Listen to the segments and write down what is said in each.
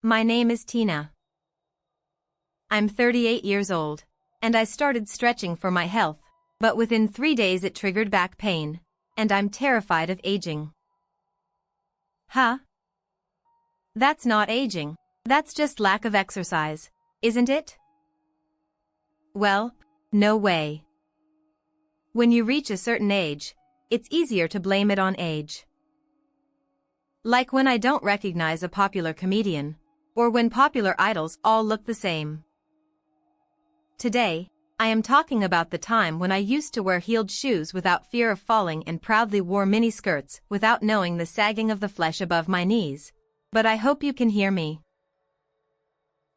My name is Tina. I'm 38 years old, and I started stretching for my health, but within 3 days it triggered back pain, and I'm terrified of aging. Huh? That's not aging. That's just lack of exercise, isn't it? Well, no way. When you reach a certain age, it's easier to blame it on age. Like when I don't recognize a popular comedian, or when popular idols all look the same. Today, I am talking about the time when I used to wear heeled shoes without fear of falling and proudly wore mini skirts without knowing the sagging of the flesh above my knees. But I hope you can hear me.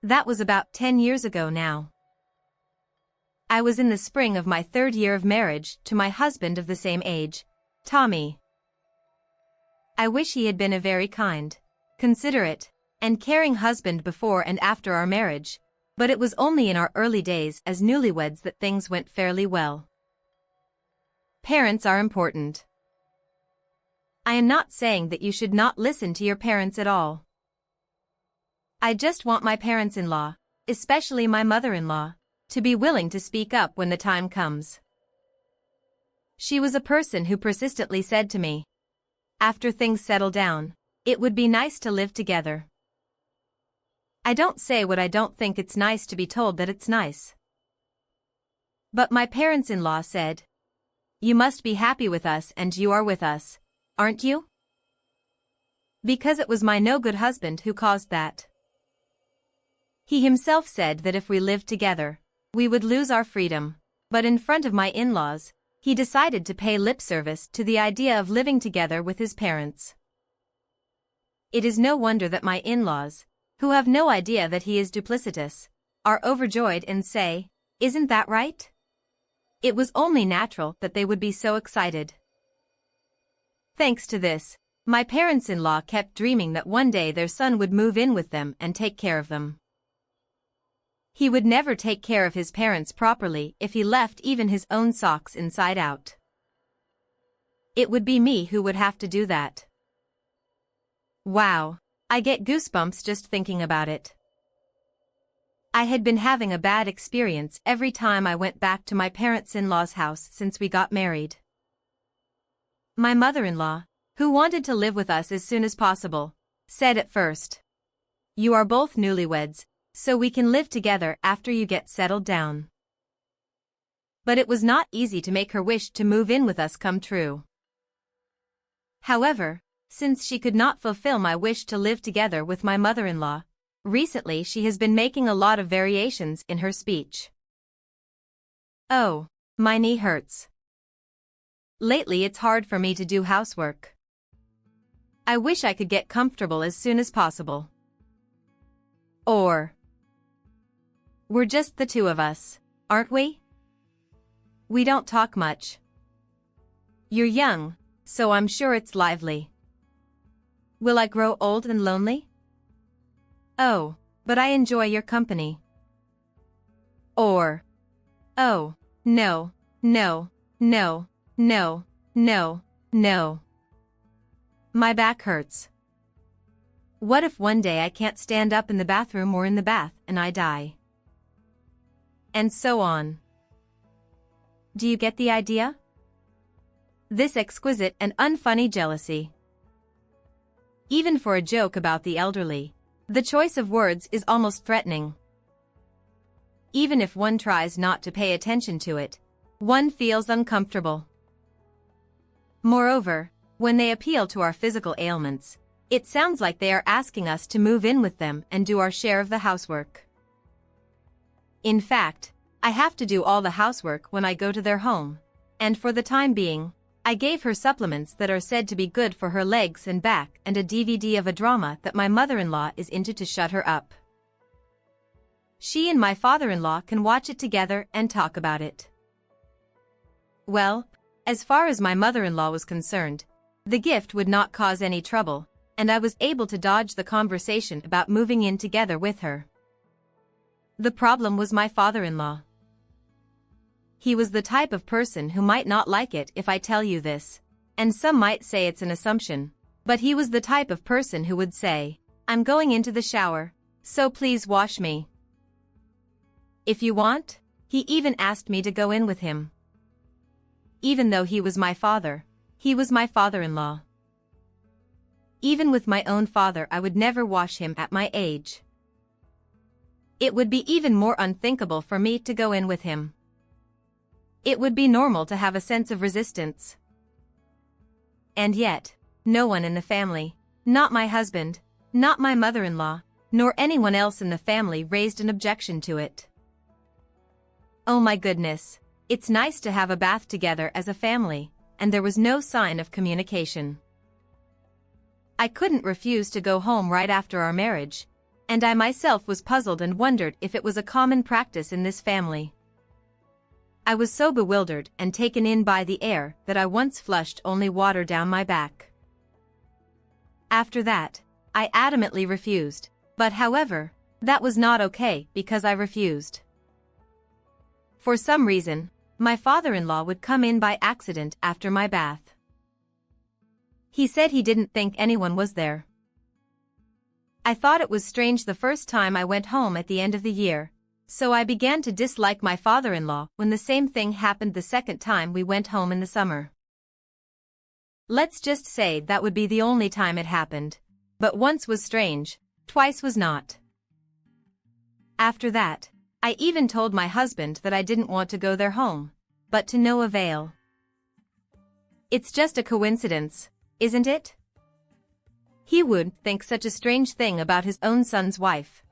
That was about 10 years ago now. I was in the spring of my 3rd year of marriage to my husband of the same age, Tommy. I wish he had been a very kind, considerate, and caring husband before and after our marriage, but it was only in our early days as newlyweds that things went fairly well. Parents are important. I am not saying that you should not listen to your parents at all. I just want my parents-in-law, especially my mother-in-law, to be willing to speak up when the time comes. She was a person who persistently said to me, after things settle down, it would be nice to live together. I don't say what I don't think. It's nice to be told that it's nice. But my parents-in-law said, "You must be happy with us, and you are with us, aren't you?" Because it was my no-good husband who caused that. He himself said that if we lived together, we would lose our freedom, but in front of my in-laws, he decided to pay lip service to the idea of living together with his parents. It is no wonder that my in-laws, who have no idea that he is duplicitous, are overjoyed and say, "Isn't that right?" It was only natural that they would be so excited. Thanks to this, my parents-in-law kept dreaming that one day their son would move in with them and take care of them. He would never take care of his parents properly if he left even his own socks inside out. It would be me who would have to do that. Wow, I get goosebumps just thinking about it. I had been having a bad experience every time I went back to my parents-in-law's house since we got married. My mother-in-law, who wanted to live with us as soon as possible, said at first, "You are both newlyweds, so we can live together after you get settled down." But it was not easy to make her wish to move in with us come true. However, since she could not fulfill my wish to live together with my mother-in-law, recently she has been making a lot of variations in her speech. "Oh, my knee hurts. Lately it's hard for me to do housework. I wish I could get comfortable as soon as possible." Or, "We're just the two of us, aren't we? We don't talk much. You're young, so I'm sure it's lively. Will I grow old and lonely? Oh, but I enjoy your company." Or, "Oh, no, no, no, no, no, no. My back hurts. What if one day I can't stand up in the bathroom or in the bath and I die?" And so on. Do you get the idea? This exquisite and unfunny jealousy. Even for a joke about the elderly, the choice of words is almost threatening. Even if one tries not to pay attention to it, one feels uncomfortable. Moreover, when they appeal to our physical ailments, it sounds like they are asking us to move in with them and do our share of the housework. In fact, I have to do all the housework when I go to their home, and for the time being, I gave her supplements that are said to be good for her legs and back and a DVD of a drama that my mother-in-law is into to shut her up. She and my father-in-law can watch it together and talk about it. Well, as far as my mother-in-law was concerned, the gift would not cause any trouble, and I was able to dodge the conversation about moving in together with her. The problem was my father-in-law. He was the type of person who might not like it if I tell you this, and some might say it's an assumption, but he was the type of person who would say, "I'm going into the shower, So please wash me. If you want. He even asked me to go in with him. Even though he was my father, he was my father-in-law. Even with my own father, I would never wash him at my age. It would be even more unthinkable for me to go in with him. It would be normal to have a sense of resistance. And yet, no one in the family, not my husband, not my mother-in-law, nor anyone else in the family raised an objection to it. Oh my goodness, it's nice to have a bath together as a family, and there was no sign of communication. I couldn't refuse to go home right after our marriage, and I myself was puzzled and wondered if it was a common practice in this family. I was so bewildered and taken in by the air that I once flushed only water down my back. After that, I adamantly refused, but however, that was not okay because I refused. For some reason, my father-in-law would come in by accident after my bath. He said he didn't think anyone was there. I thought it was strange the first time I went home at the end of the year, so I began to dislike my father-in-law when the same thing happened the second time we went home in the summer. Let's just say that would be the only time it happened, but once was strange, twice was not. After that, I even told my husband that I didn't want to go there home, but to no avail. It's just a coincidence, isn't it? He would think such a strange thing about his own son's wife.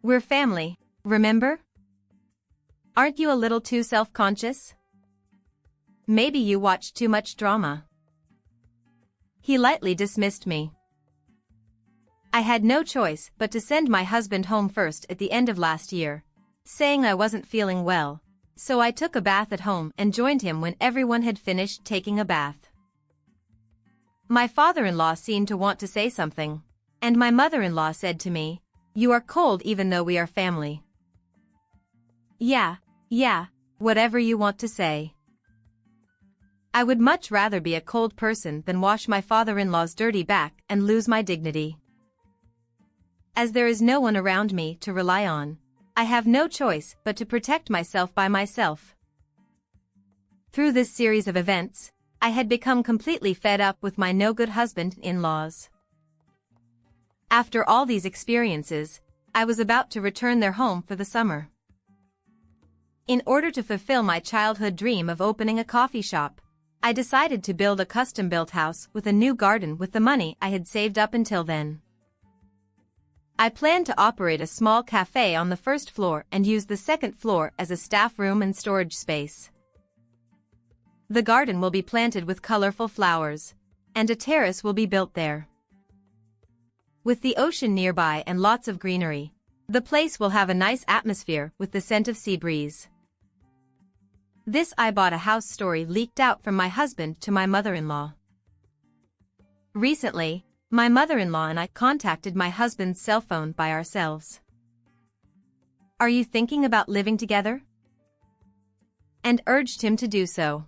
We're family, remember? Aren't you a little too self-conscious? Maybe you watch too much drama. He lightly dismissed me. I had no choice but to send my husband home first at the end of last year, saying I wasn't feeling well, so I took a bath at home and joined him when everyone had finished taking a bath. My father-in-law seemed to want to say something, and my mother-in-law said to me, "You are cold even though we are family." Yeah, whatever you want to say. I would much rather be a cold person than wash my father-in-law's dirty back and lose my dignity. As there is no one around me to rely on, I have no choice but to protect myself by myself. Through this series of events, I had become completely fed up with my no-good husband-in-laws. After all these experiences, I was about to return their home for the summer. In order to fulfill my childhood dream of opening a coffee shop, I decided to build a custom-built house with a new garden with the money I had saved up until then. I planned to operate a small cafe on the first floor and use the second floor as a staff room and storage space. The garden will be planted with colorful flowers, and a terrace will be built there. With the ocean nearby and lots of greenery, the place will have a nice atmosphere with the scent of sea breeze. This I bought a house story leaked out from my husband to my mother-in-law. Recently, my mother-in-law and I contacted my husband's cell phone by ourselves. "Are you thinking about living together?" And urged him to do so.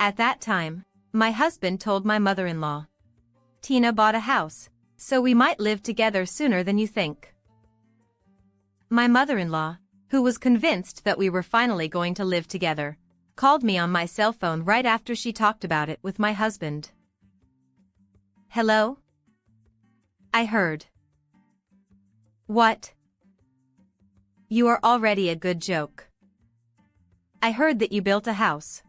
At that time, my husband told my mother-in-law, "Tina bought a house, so we might live together sooner than you think." My mother-in-law, who was convinced that we were finally going to live together, called me on my cell phone right after she talked about it with my husband. "Hello?" I heard. "What?" "You are already a good joke. I heard that you built a house."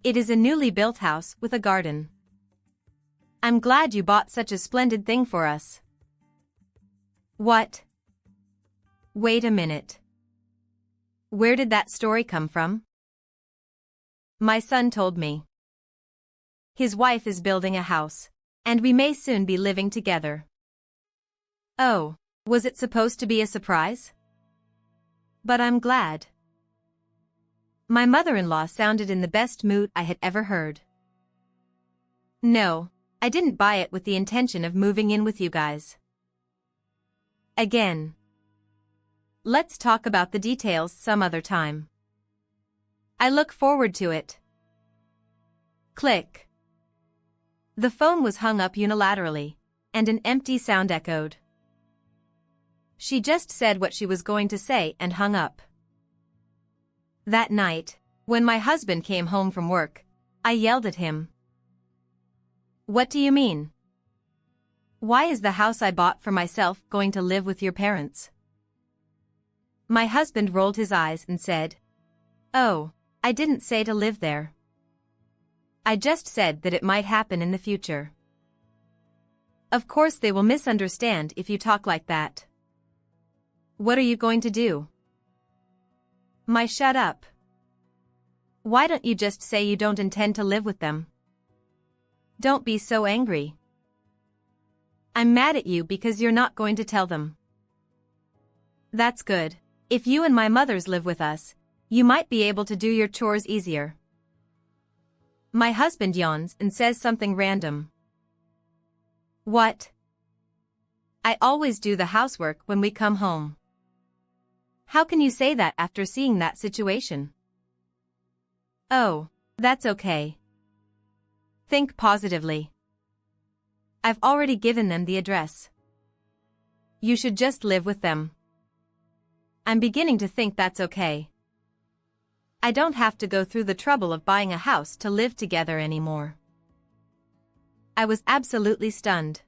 "It is a newly built house with a garden." "I'm glad you bought such a splendid thing for us." "What?" "Wait a minute. Where did that story come from?" "My son told me. His wife is building a house, and we may soon be living together." "Oh, was it supposed to be a surprise?" "But I'm glad." My mother-in-law sounded in the best mood I had ever heard. "No, I didn't buy it with the intention of moving in with you guys." Again. Let's talk about the details some other time. I look forward to it. Click. The phone was hung up unilaterally, and an empty sound echoed. She just said what she was going to say and hung up. That night, when my husband came home from work, I yelled at him. "What do you mean? Why is the house I bought for myself going to live with your parents?" My husband rolled his eyes and said, "Oh, I didn't say to live there. I just said that it might happen in the future. Of course they will misunderstand if you talk like that. What are you going to do?" Shut up. Why don't you just say you don't intend to live with them? Don't be so angry. I'm mad at you because you're not going to tell them. That's good. If you and my mothers live with us, you might be able to do your chores easier. My husband yawns and says something random. What? I always do the housework when we come home. How can you say that after seeing that situation? Oh, that's okay. Think positively. I've already given them the address. You should just live with them. I'm beginning to think that's okay. I don't have to go through the trouble of buying a house to live together anymore. I was absolutely stunned.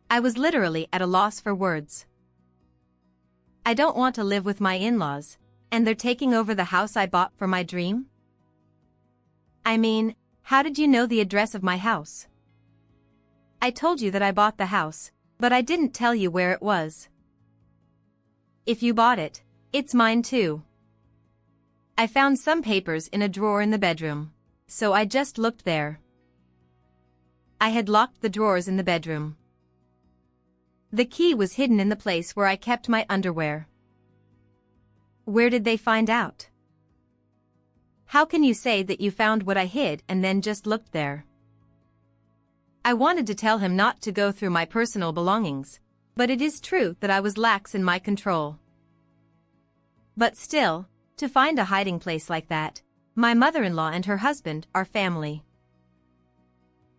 I was literally at a loss for words. I don't want to live with my in-laws, and they're taking over the house I bought for my dream? I mean, how did you know the address of my house? I told you that I bought the house, but I didn't tell you where it was. If you bought it, it's mine too. I found some papers in a drawer in the bedroom, so I just looked there. I had locked the drawers in the bedroom. The key was hidden in the place where I kept my underwear. Where did they find out? How can you say that you found what I hid and then just looked there? I wanted to tell him not to go through my personal belongings, but it is true that I was lax in my control. But still, to find a hiding place like that, my mother-in-law and her husband are family.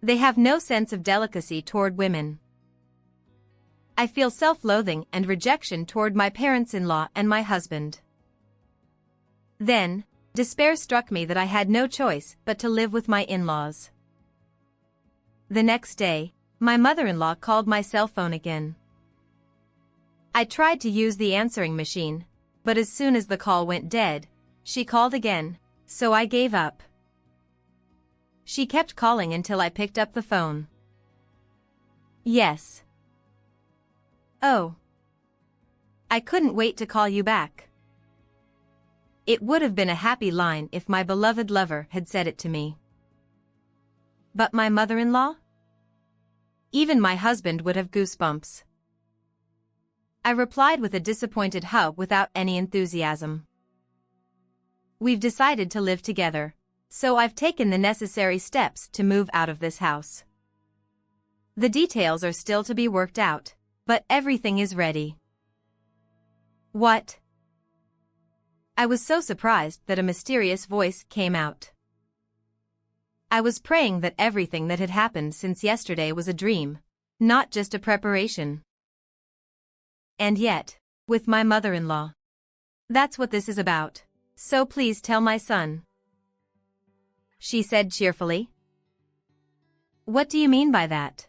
They have no sense of delicacy toward women. I feel self-loathing and rejection toward my parents-in-law and my husband. Then, despair struck me that I had no choice but to live with my in-laws. The next day, my mother-in-law called my cell phone again. I tried to use the answering machine, but as soon as the call went dead, she called again, so I gave up. She kept calling until I picked up the phone. Yes. Oh. I couldn't wait to call you back. It would have been a happy line if my beloved lover had said it to me. But my mother-in-law? Even my husband would have goosebumps. I replied with a disappointed hug without any enthusiasm. We've decided to live together, so I've taken the necessary steps to move out of this house. The details are still to be worked out, but everything is ready. What? I was so surprised that a mysterious voice came out. I was praying that everything that had happened since yesterday was a dream, not just a preparation. And yet, with my mother-in-law. That's what this is about, so please tell my son. She said cheerfully. What do you mean by that?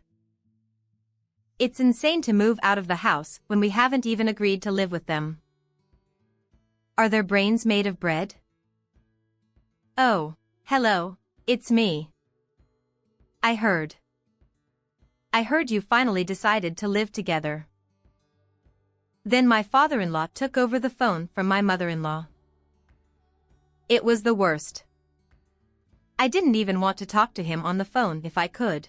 It's insane to move out of the house when we haven't even agreed to live with them. Are their brains made of bread? Oh, hello, it's me. I heard you finally decided to live together. Then my father-in-law took over the phone from my mother-in-law. It was the worst. I didn't even want to talk to him on the phone if I could.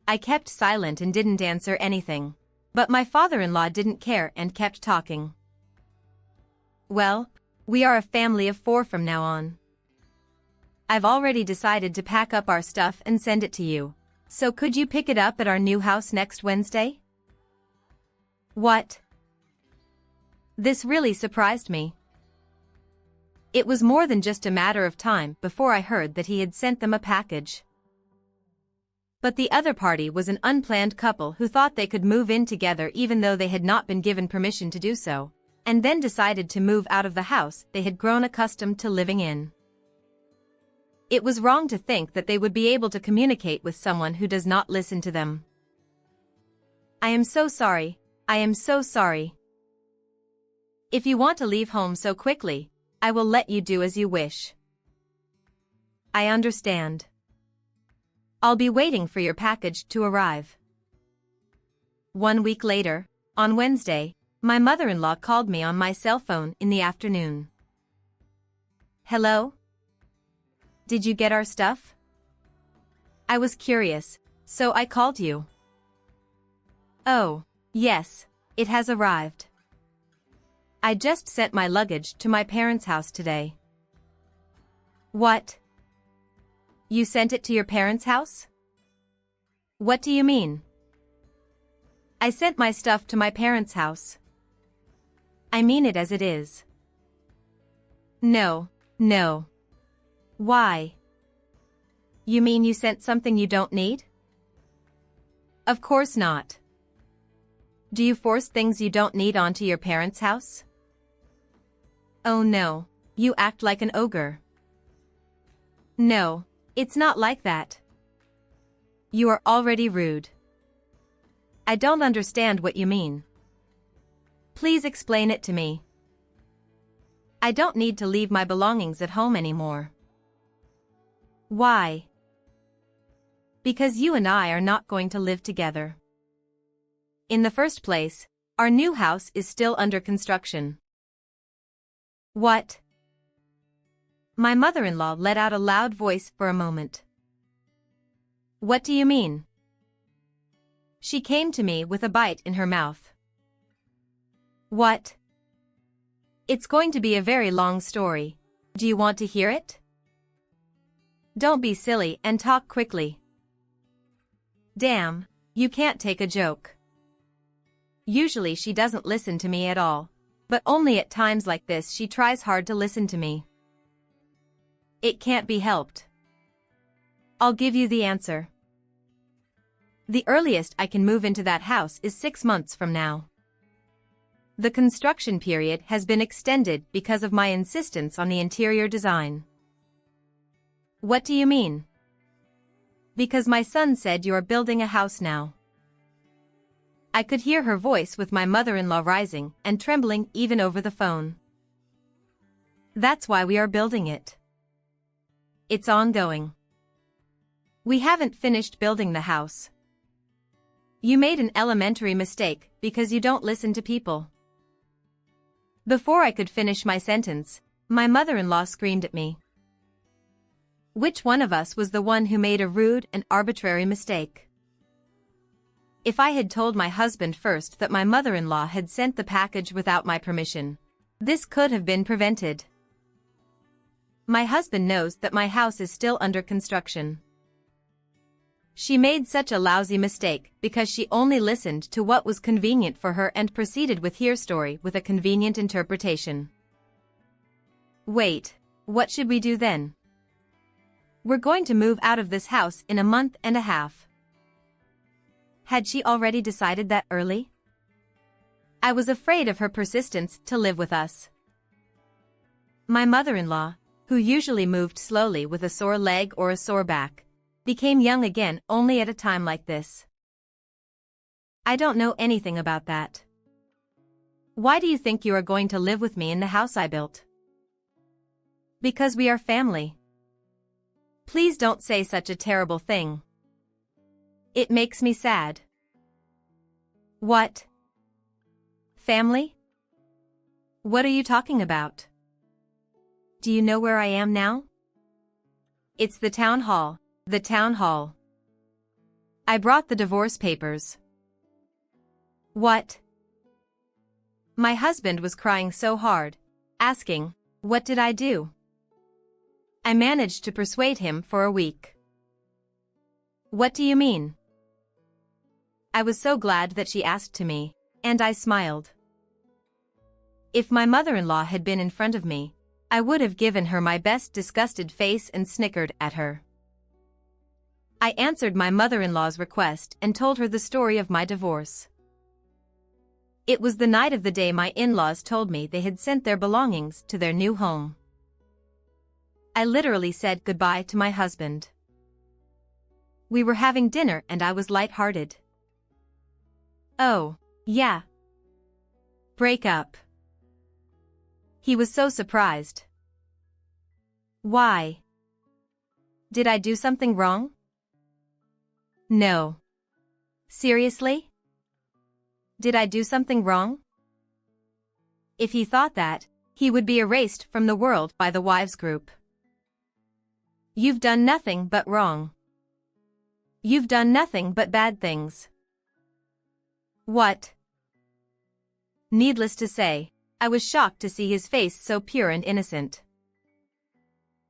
I kept silent and didn't answer anything, but my father-in-law didn't care and kept talking. Well, we are a family of 4 from now on. I've already decided to pack up our stuff and send it to you, so could you pick it up at our new house next Wednesday? What? This really surprised me. It was more than just a matter of time before I heard that he had sent them a package. But the other party was an unplanned couple who thought they could move in together even though they had not been given permission to do so, and then decided to move out of the house they had grown accustomed to living in. It was wrong to think that they would be able to communicate with someone who does not listen to them. I am so sorry. I am so sorry. If you want to leave home so quickly, I will let you do as you wish. I understand. I'll be waiting for your package to arrive. 1 week later, on Wednesday, my mother-in-law called me on my cell phone in the afternoon. Hello? Did you get our stuff? I was curious, so I called you. Oh, yes, it has arrived. I just sent my luggage to my parents' house today. What? You sent it to your parents' house? What do you mean? I sent my stuff to my parents' house. I mean it as it is. No, no. Why? You mean you sent something you don't need? Of course not. Do you force things you don't need onto your parents' house? Oh no, you act like an ogre. No, it's not like that. You are already rude. I don't understand what you mean. Please explain it to me. I don't need to leave my belongings at home anymore. Why? Because you and I are not going to live together. In the first place, our new house is still under construction. What? My mother-in-law let out a loud voice for a moment. What do you mean? She came to me with a bite in her mouth. What? It's going to be a very long story. Do you want to hear it? Don't be silly and talk quickly. Damn, you can't take a joke. Usually she doesn't listen to me at all, but only at times like this she tries hard to listen to me. It can't be helped. I'll give you the answer. The earliest I can move into that house is 6 months from now. The construction period has been extended because of my insistence on the interior design. What do you mean? Because my son said you are building a house now. I could hear her voice with my mother-in-law rising and trembling even over the phone. That's why we are building it. It's ongoing. We haven't finished building the house. You made an elementary mistake because you don't listen to people. Before I could finish my sentence, my mother-in-law screamed at me. Which one of us was the one who made a rude and arbitrary mistake? If I had told my husband first that my mother-in-law had sent the package without my permission, this could have been prevented. My husband knows that my house is still under construction. She made such a lousy mistake because she only listened to what was convenient for her and proceeded with her story with a convenient interpretation. Wait, what should we do then? We're going to move out of this house in a month and a half. Had she already decided that early? I was afraid of her persistence to live with us. My mother-in-law, who usually moved slowly with a sore leg or a sore back, became young again only at a time like this. I don't know anything about that. Why do you think you are going to live with me in the house I built? Because we are family. Please don't say such a terrible thing. It makes me sad. What? Family? What are you talking about? Do you know where I am now? It's the town hall, the town hall. I brought the divorce papers. What? My husband was crying so hard, asking, what did I do? I managed to persuade him for a week. What do you mean? I was so glad that she asked to me, and I smiled. If my mother-in-law had been in front of me, I would have given her my best disgusted face and snickered at her. I answered my mother-in-law's request and told her the story of my divorce. It was the night of the day my in-laws told me they had sent their belongings to their new home. I literally said goodbye to my husband. We were having dinner and I was lighthearted. "Oh, yeah. Break up." He was so surprised. "Why? Did I do something wrong?" "No. Seriously? Did I do something wrong?" If he thought that, he would be erased from the world by the wives group. You've done nothing but wrong. You've done nothing but bad things. What? Needless to say, I was shocked to see his face so pure and innocent.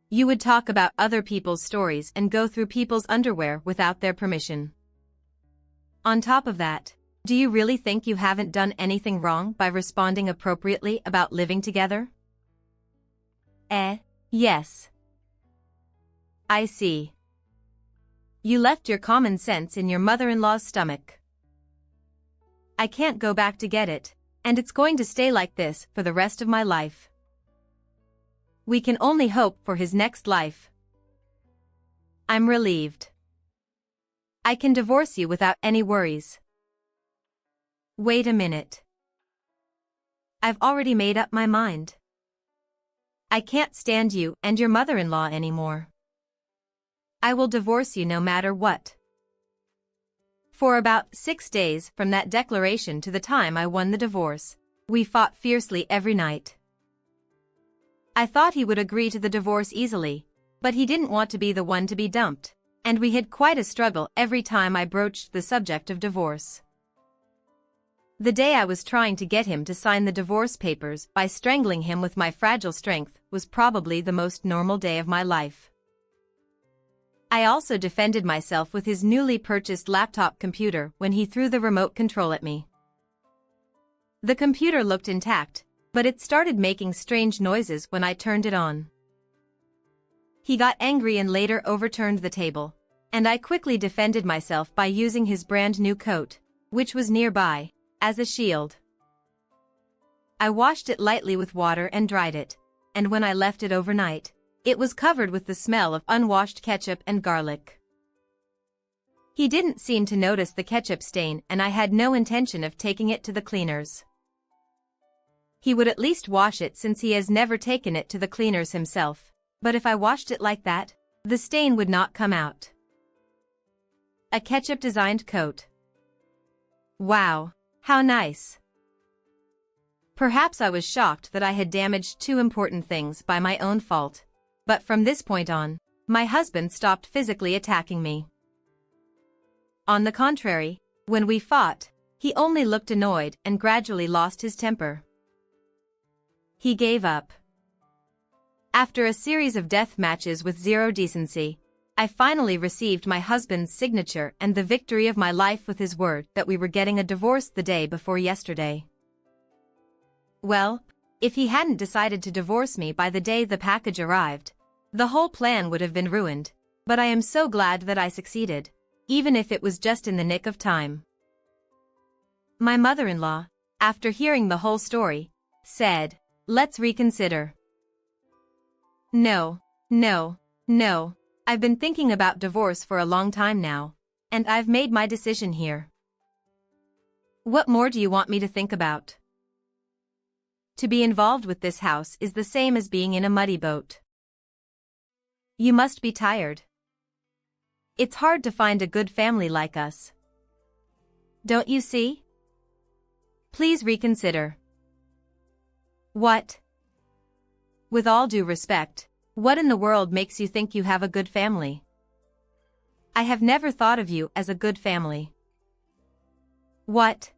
You would talk about other people's stories and go through people's underwear without their permission. On top of that, do you really think you haven't done anything wrong by responding appropriately about living together? Yes. I see. You left your common sense in your mother-in-law's stomach. I can't go back to get it, and it's going to stay like this for the rest of my life. We can only hope for his next life. I'm relieved. I can divorce you without any worries. Wait a minute. I've already made up my mind. I can't stand you and your mother-in-law anymore. I will divorce you no matter what. For about 6 days from that declaration to the time I won the divorce, we fought fiercely every night. I thought he would agree to the divorce easily, but he didn't want to be the one to be dumped, and we had quite a struggle every time I broached the subject of divorce. The day I was trying to get him to sign the divorce papers by strangling him with my fragile strength was probably the most normal day of my life. I also defended myself with his newly purchased laptop computer when he threw the remote control at me. The computer looked intact, but it started making strange noises when I turned it on. He got angry and later overturned the table, and I quickly defended myself by using his brand new coat, which was nearby, as a shield. I washed it lightly with water and dried it, and when I left it overnight, it was covered with the smell of unwashed ketchup and garlic. He didn't seem to notice the ketchup stain and I had no intention of taking it to the cleaners. He would at least wash it since he has never taken it to the cleaners himself, but if I washed it like that, the stain would not come out. A ketchup-designed coat. Wow, how nice. Perhaps I was shocked that I had damaged 2 important things by my own fault. But from this point on, my husband stopped physically attacking me. On the contrary, when we fought, he only looked annoyed and gradually lost his temper. He gave up. After a series of death matches with zero decency, I finally received my husband's signature and the victory of my life with his word that we were getting a divorce the day before yesterday. Well, if he hadn't decided to divorce me by the day the package arrived, the whole plan would have been ruined, but I am so glad that I succeeded, even if it was just in the nick of time. My mother-in-law, after hearing the whole story, said, "Let's reconsider." No, I've been thinking about divorce for a long time now, and I've made my decision here. What more do you want me to think about? To be involved with this house is the same as being in a muddy boat. You must be tired. It's hard to find a good family like us. Don't you see? Please reconsider. What? With all due respect, what in the world makes you think you have a good family? I have never thought of you as a good family. What?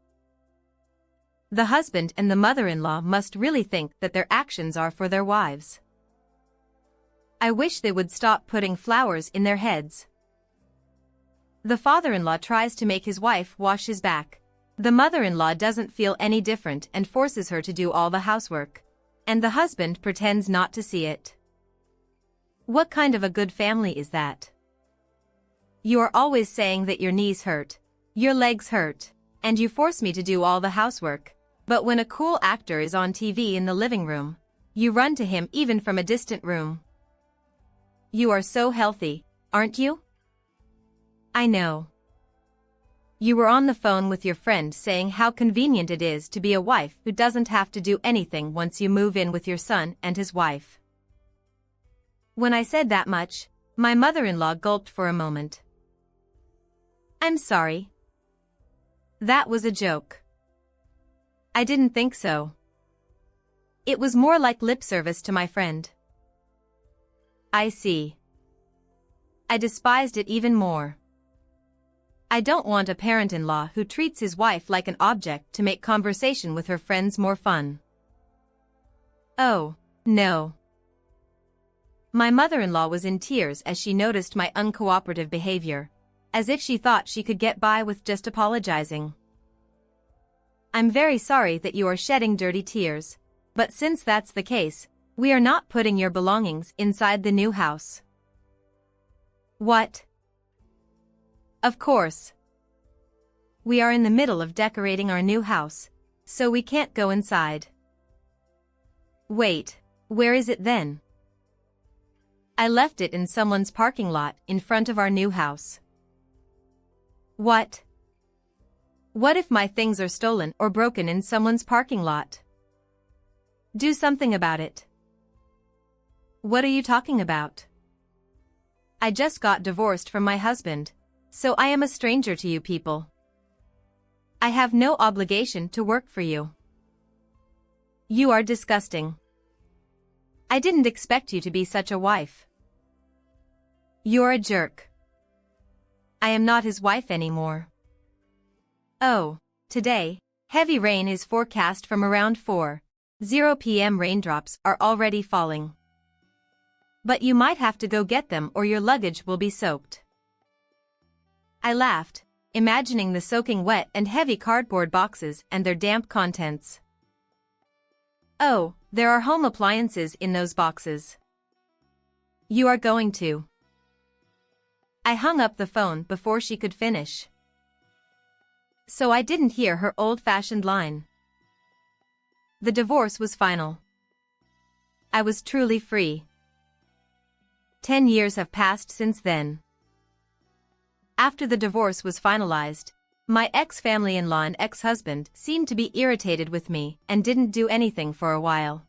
The husband and the mother-in-law must really think that their actions are for their wives. I wish they would stop putting flowers in their heads. The father-in-law tries to make his wife wash his back. The mother-in-law doesn't feel any different and forces her to do all the housework. And the husband pretends not to see it. What kind of a good family is that? You are always saying that your knees hurt, your legs hurt, and you force me to do all the housework. But when a cool actor is on TV in the living room, you run to him even from a distant room. You are so healthy, aren't you? I know. You were on the phone with your friend saying how convenient it is to be a wife who doesn't have to do anything once you move in with your son and his wife. When I said that much, my mother-in-law gulped for a moment. I'm sorry. That was a joke. I didn't think so. It was more like lip service to my friend. I see. I despised it even more. I don't want a parent-in-law who treats his wife like an object to make conversation with her friends more fun. Oh, no. My mother-in-law was in tears as she noticed my uncooperative behavior, as if she thought she could get by with just apologizing. I'm very sorry that you are shedding dirty tears, but since that's the case, we are not putting your belongings inside the new house. What? Of course. We are in the middle of decorating our new house, so we can't go inside. Wait, where is it then? I left it in someone's parking lot in front of our new house. What? What if my things are stolen or broken in someone's parking lot? Do something about it. What are you talking about? I just got divorced from my husband, so I am a stranger to you people. I have no obligation to work for you. You are disgusting. I didn't expect you to be such a wife. You're a jerk. I am not his wife anymore. Oh, today, heavy rain is forecast from around 4:00 p.m. Raindrops are already falling. But you might have to go get them or your luggage will be soaked. I laughed, imagining the soaking wet and heavy cardboard boxes and their damp contents. Oh, there are home appliances in those boxes. You are going to. I hung up the phone before she could finish. So I didn't hear her old-fashioned line. The divorce was final. I was truly free. 10 years have passed since then. After the divorce was finalized, my ex-family-in-law and ex-husband seemed to be irritated with me and didn't do anything for a while.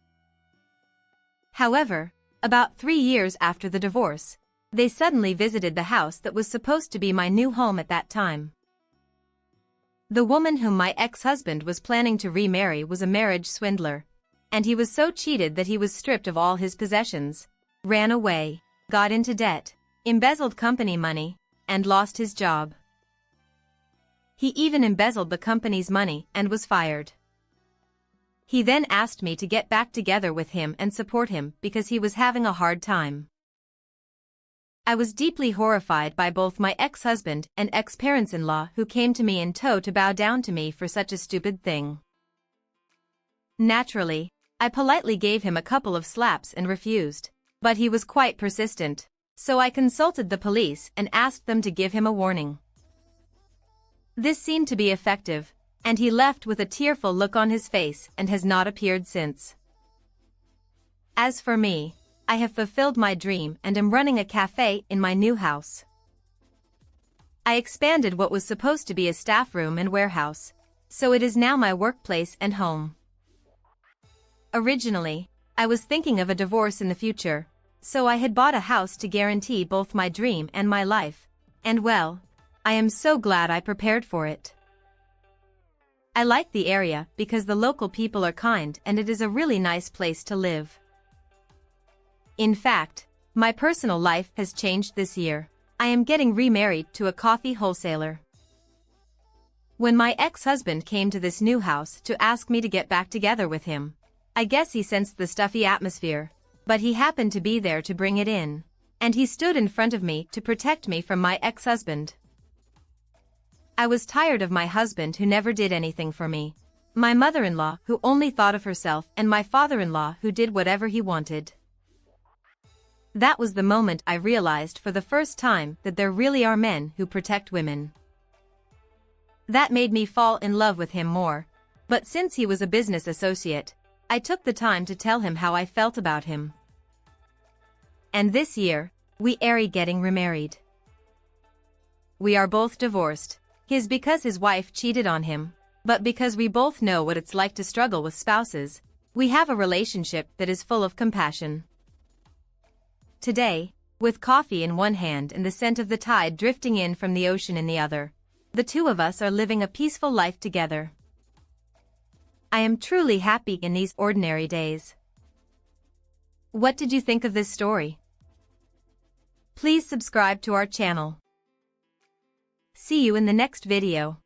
However, about 3 years after the divorce, they suddenly visited the house that was supposed to be my new home at that time. The woman whom my ex-husband was planning to remarry was a marriage swindler, and he was so cheated that he was stripped of all his possessions, ran away, got into debt, embezzled company money, and lost his job. He even embezzled the company's money and was fired. He then asked me to get back together with him and support him because he was having a hard time. I was deeply horrified by both my ex-husband and ex-parents-in-law who came to me in tow to bow down to me for such a stupid thing. Naturally, I politely gave him a couple of slaps and refused, but he was quite persistent, so I consulted the police and asked them to give him a warning. This seemed to be effective, and he left with a tearful look on his face and has not appeared since. As for me, I have fulfilled my dream and am running a cafe in my new house. I expanded what was supposed to be a staff room and warehouse, so it is now my workplace and home. Originally, I was thinking of a divorce in the future, so I had bought a house to guarantee both my dream and my life, and well, I am so glad I prepared for it. I like the area because the local people are kind and it is a really nice place to live. In fact, my personal life has changed this year. I am getting remarried to a coffee wholesaler. When my ex-husband came to this new house to ask me to get back together with him, I guess he sensed the stuffy atmosphere, but he happened to be there to bring it in, and he stood in front of me to protect me from my ex-husband. I was tired of my husband who never did anything for me, my mother-in-law who only thought of herself, and my father-in-law who did whatever he wanted. That was the moment I realized for the first time that there really are men who protect women. That made me fall in love with him more, but since he was a business associate, I took the time to tell him how I felt about him. And this year, we are getting remarried. We are both divorced. His because his wife cheated on him, but because we both know what it's like to struggle with spouses, we have a relationship that is full of compassion. Today, with coffee in one hand and the scent of the tide drifting in from the ocean in the other, the two of us are living a peaceful life together. I am truly happy in these ordinary days. What did you think of this story? Please subscribe to our channel. See you in the next video.